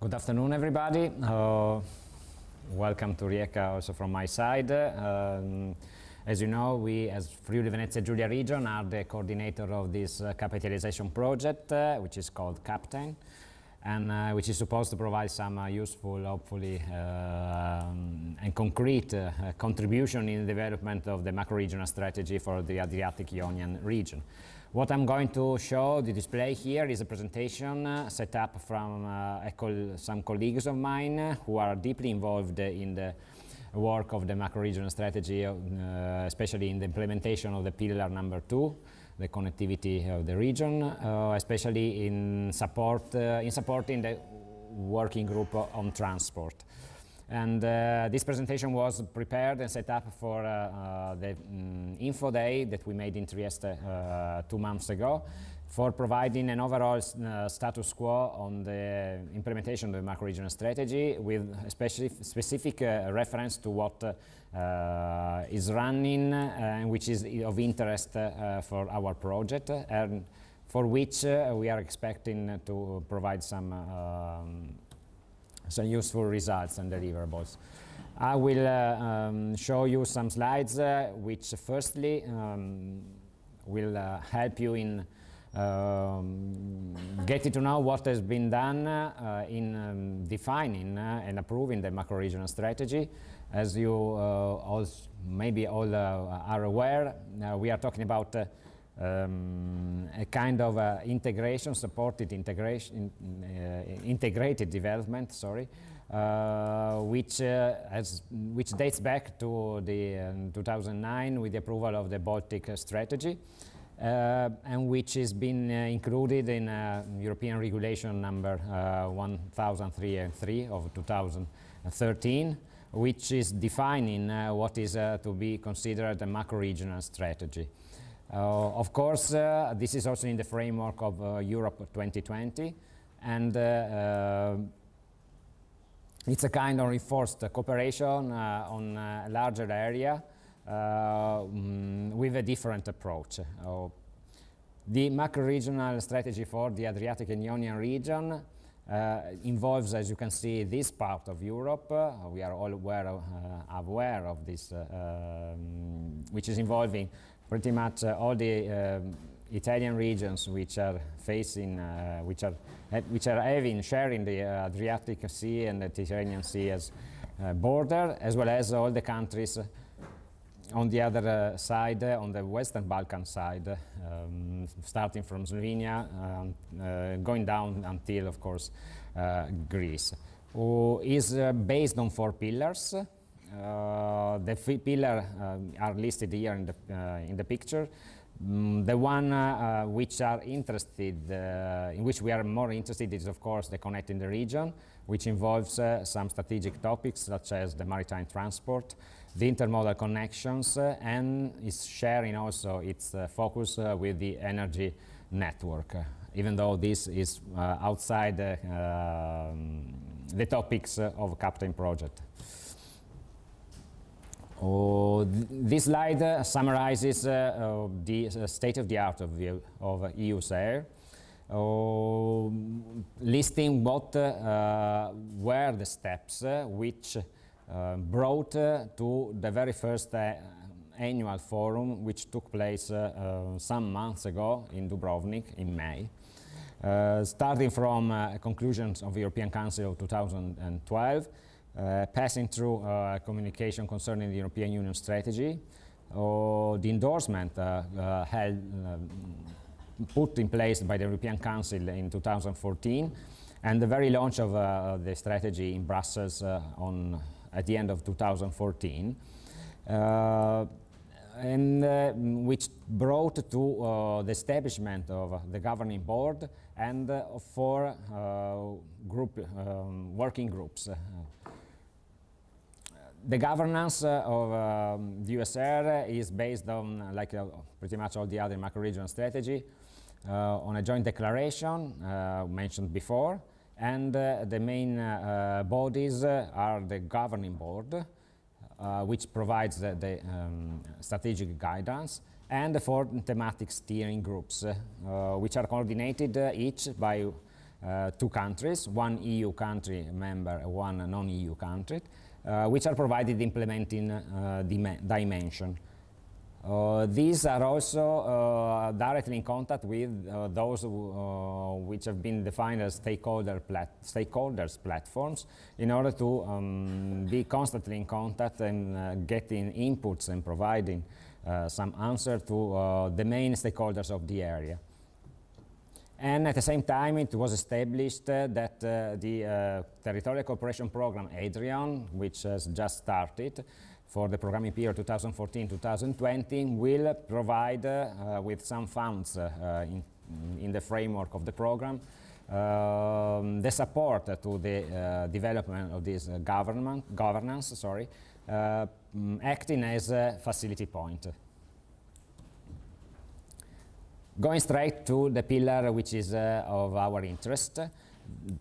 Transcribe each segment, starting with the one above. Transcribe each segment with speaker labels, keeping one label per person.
Speaker 1: Good afternoon, everybody. Welcome to Rijeka also from my side. As you know, we as Friuli Venezia Giulia region are the coordinator of this capitalization project, which is called CAPTAIN, and which is supposed to provide some useful, hopefully, and concrete contribution in the development of the macro-regional strategy for the Adriatic Ionian region. What I'm going to show, the display here, is a presentation set up from some colleagues of mine who are deeply involved in the work of the macro-regional strategy, especially in the implementation of the pillar number 2, the connectivity of the region, especially in supporting the working group on transport. And this presentation was prepared and set up for the info day that we made in Trieste 2 months ago, for providing an overall status quo on the implementation of the macro-regional strategy, with especially specific reference to what is running and which is of interest for our project, and for which we are expecting to provide some useful results and deliverables. I will show you some slides which firstly will help you in getting to know what has been done in defining and approving the macro-regional strategy. As you maybe all are aware, we are talking about a kind of integration, supported integration, integrated development, sorry, which dates back to the 2009 with the approval of the Baltic strategy, and which has been included in European regulation number 1003 of 2013, which is defining what is to be considered a macro-regional strategy. Of course, this is also in the framework of Europe 2020, and it's a kind of reinforced cooperation on a larger area with a different approach. The macro-regional strategy for the Adriatic and Ionian region involves, as you can see, this part of Europe. We are all aware of this, which is involving pretty much all the Italian regions which are facing, which are sharing the Adriatic Sea and the Mediterranean Sea as border, as well as all the countries on the other side, on the Western Balkan side, starting from Slovenia, going down until, of course, Greece, who is based on 4 pillars. The pillars are listed here in the picture. The one which are interested, in which we are more interested, is of course the connecting the region, which involves some strategic topics such as the maritime transport, the intermodal connections, and is sharing also its focus with the energy network, even though this is outside the topics of CAPTAIN project. This slide summarizes the state of the art of EUSAIR, listing what were the steps which brought to the very first annual forum, which took place some months ago in Dubrovnik in May. Starting from conclusions of the European Council of 2012, passing through communication concerning the European Union strategy, the endorsement put in place by the European Council in 2014, and the very launch of the strategy in Brussels at the end of 2014, and which brought to the establishment of the governing board and 4 working groups. The governance of the EUSAIR is based on, like pretty much all the other macro-regional strategy, on a joint declaration mentioned before, and the main bodies are the governing board, which provides the strategic guidance, and the 4 thematic steering groups, which are coordinated each by two countries, one EU country member, one non-EU country, which are provided implementing dimension. These are also directly in contact with those which have been defined as stakeholders platforms, in order to be constantly in contact and getting inputs and providing some answer to the main stakeholders of the area. And at the same time, it was established that the Territorial Cooperation Program, ADRIAN, which has just started for the programming period 2014-2020, will provide with some funds in the framework of the program the support to the development of this governance, acting as a facility point. Going straight to the pillar which is of our interest,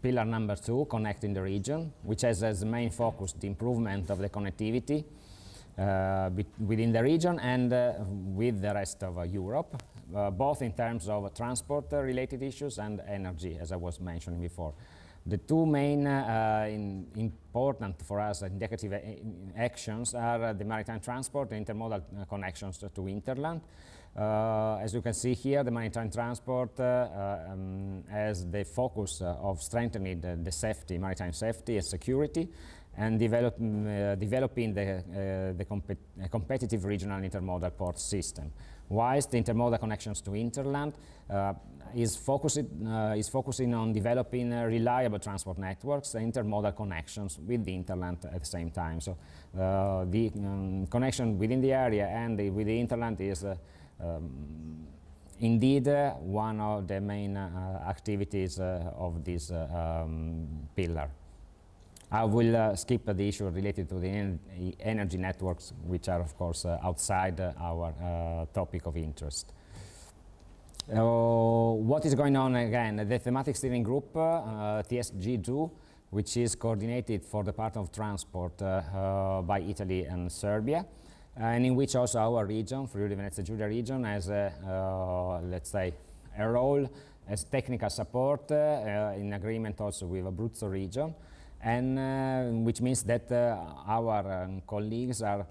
Speaker 1: pillar number 2, connecting the region, which has as main focus the improvement of the connectivity within the region and with the rest of Europe, both in terms of transport-related issues and energy, as I was mentioning before. The two main important for us indicative actions are the maritime transport and intermodal connections to hinterland. As you can see here, the maritime transport has the focus of strengthening the safety, maritime safety and security, and developing the competitive regional intermodal port system. Whilst the intermodal connections to hinterland is focusing on developing reliable transport networks and intermodal connections with the hinterland at the same time. So the connection within the area and with the hinterland is indeed one of the main activities of this pillar. I will skip the issue related to the energy networks, which are of course outside our topic of interest. What is going on again? The Thematic Steering Group, TSG2, which is coordinated for the part of transport by Italy and Serbia, and in which also our region, Friuli Venezia Giulia region, has let's say a role as technical support in agreement also with Abruzzo region, and which means that our colleagues are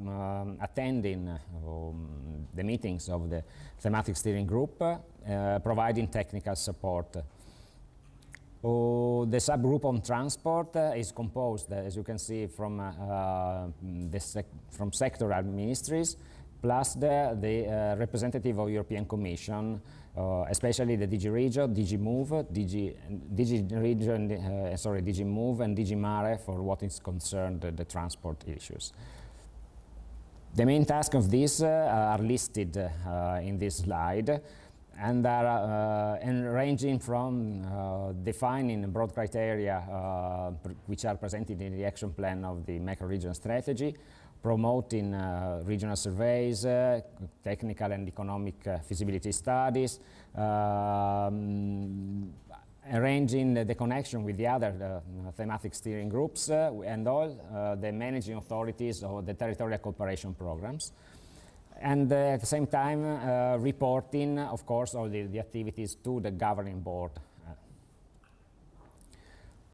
Speaker 1: attending the meetings of the Thematic Steering Group, providing technical support. The subgroup on transport is composed, as you can see, from sectoral ministries, plus the representative of European Commission, especially the DG Regio, DG Move, DG Move and DG Mare for what is concerned the transport issues. The main tasks of this are listed in this slide, and are ranging from defining broad criteria which are presented in the action plan of the macro-region strategy, promoting regional surveys, technical and economic feasibility studies, arranging the connection with the other thematic steering groups and all the managing authorities of the territorial cooperation programs. And at the same time, reporting, of course, all the activities to the governing board